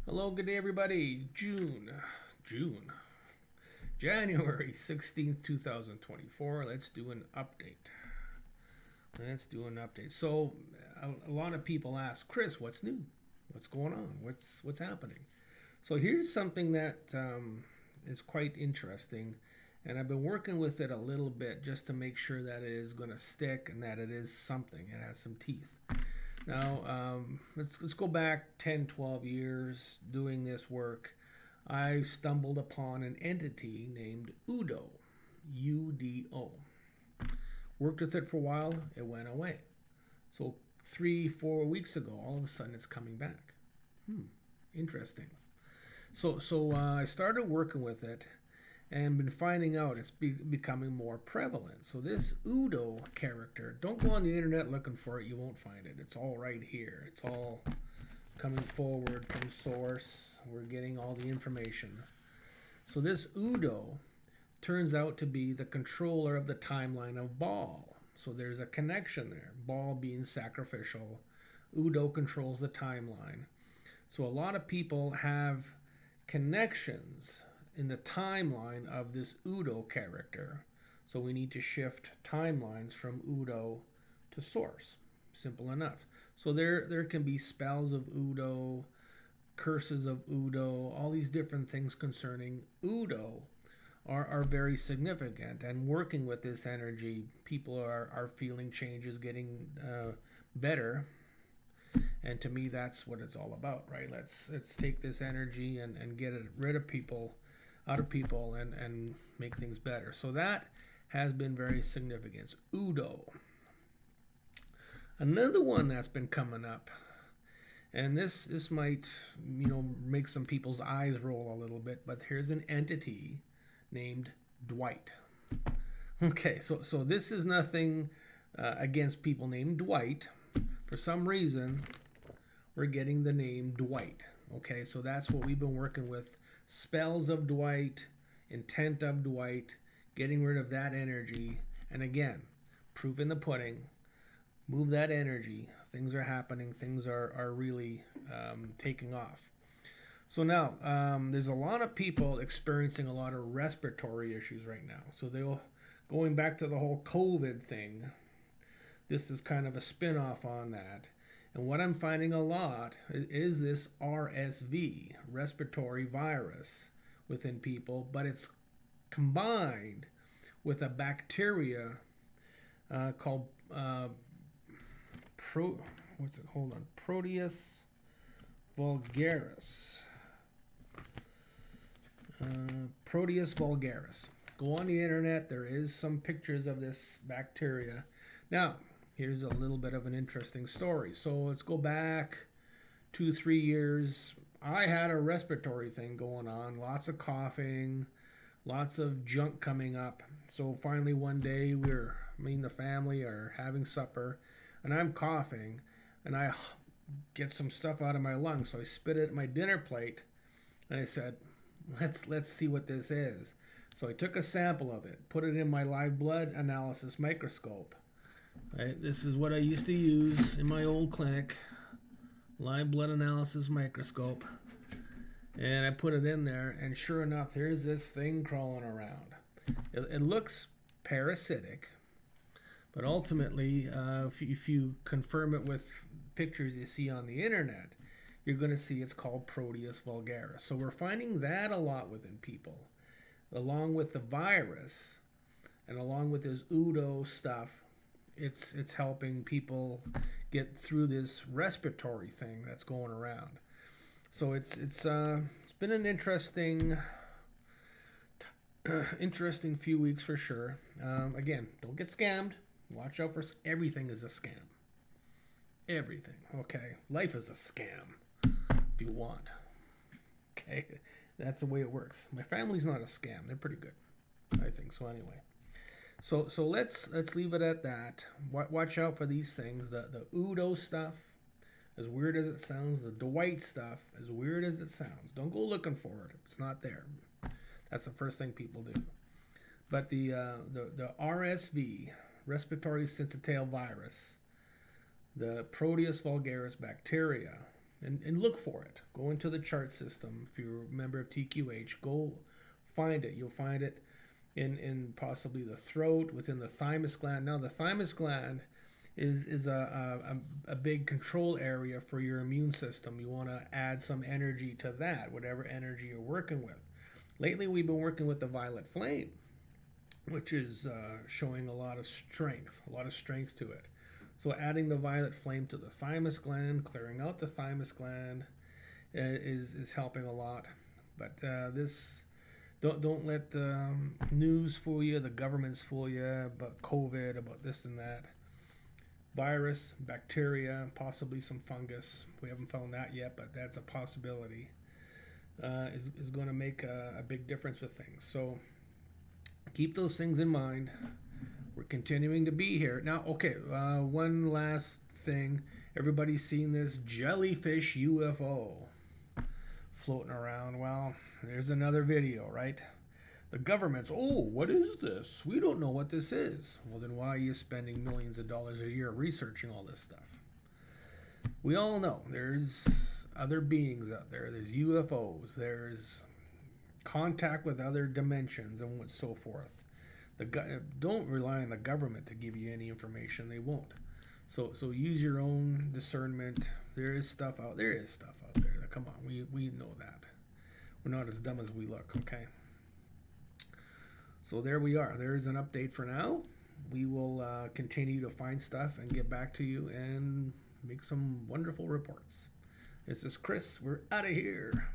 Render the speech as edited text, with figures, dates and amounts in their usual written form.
Hello, good day, everybody. June, January 16th, 2024. Let's do an update. So, a lot of people ask, Chris, what's new? What's going on? What's happening? So here's something that is quite interesting, and I've been working with it a little bit just to make sure that it is going to stick and that it is something. It has some teeth. Now, let's go back 10, 12 years doing this work. I stumbled upon an entity named Udo, UDO. Worked with it for a while, it went away. So 3, 4 weeks ago, all of a sudden it's coming back. Interesting. So I started working with it and been finding out it's becoming more prevalent. So this Udo character, don't go on the internet looking for it, you won't find it. It's all right here. It's all coming forward from source. We're getting all the information. So this Udo turns out to be the controller of the timeline of Baal. So there's a connection there. Baal being sacrificial, Udo controls the timeline. So a lot of people have connections in the timeline of this Udo character. So we need to shift timelines from Udo to source. Simple enough. So there can be spells of Udo, curses of Udo, all these different things concerning Udo are very significant. And working with this energy, people are feeling changes, getting better. And to me, that's what it's all about, right? Let's take this energy and get it rid of people, out of people, and make things better. So that has been very significant. Udo. Another one that's been coming up, and this might make some people's eyes roll a little bit, but here's an entity named Dwight. Okay, so this is nothing against people named Dwight. For some reason, we're getting the name Dwight. Okay, so that's what we've been working with. Spells of Dwight, intent of Dwight, getting rid of that energy. And again, proof in the pudding. Move that energy. Things are happening. Things are really taking off. So now, there's a lot of people experiencing a lot of respiratory issues right now. So going back to the whole COVID thing, this is kind of a spin-off on that. And what I'm finding a lot is this RSV, respiratory virus, within people, but it's combined with a bacteria called Proteus vulgaris. Proteus vulgaris. Go on the internet. There is some pictures of this bacteria. Now, here's a little bit of an interesting story. So let's go back 2, 3 years. I had a respiratory thing going on, lots of coughing, lots of junk coming up. So finally one day me and the family are having supper, and I'm coughing, and I get some stuff out of my lungs. So I spit it at my dinner plate, and I said, let's see what this is. So I took a sample of it, put it in my live blood analysis microscope. Right, this is what I used to use in my old clinic, live blood analysis microscope. And I put it in there, and sure enough, there's this thing crawling around. It looks parasitic, but ultimately, if you confirm it with pictures you see on the internet, you're going to see it's called Proteus vulgaris. So we're finding that a lot within people, along with the virus, and along with this Udo stuff. It's helping people get through this respiratory thing that's going around. So it's been an interesting few weeks for sure. Again, don't get scammed. Watch out for everything is a scam. Everything. Okay, life is a scam. If you want. Okay, that's the way it works. My family's not a scam. They're pretty good. I think so anyway. So let's leave it at that. Watch out for these things. The Udo stuff, as weird as it sounds. The Dwight stuff, as weird as it sounds. Don't go looking for it. It's not there. That's the first thing people do. But the RSV, respiratory syncytial virus, the Proteus vulgaris bacteria, and look for it. Go into the chart system. If you're a member of TQH, go find it. You'll find it in possibly the throat, within the thymus gland. Now, the thymus gland is a big control area for your immune system. You want to add some energy to that, whatever energy you're working with. Lately, we've been working with the violet flame, which is showing a lot of strength to it. So adding the violet flame to the thymus gland, clearing out the thymus gland, is helping a lot. But this, don't let the news fool you, the governments fool you about COVID, about this and that. Virus, bacteria, possibly some fungus. We haven't found that yet, but that's a possibility. Is going to make a big difference with things. So keep those things in mind. We're continuing to be here. Now, okay, one last thing. Everybody's seen this jellyfish UFO floating around. Well, there's another video, right? The government's, oh, what is this? We don't know what this is. Well, then why are you spending millions of dollars a year researching all this stuff? We all know there's other beings out there. There's UFOs. There's contact with other dimensions and so forth. Don't rely on the government to give you any information. They won't. So use your own discernment. There is stuff out there. Come on, we know that. We're not as dumb as we look, okay? So there we are. There is an update for now. We will continue to find stuff and get back to you and make some wonderful reports. This is Chris. We're out of here.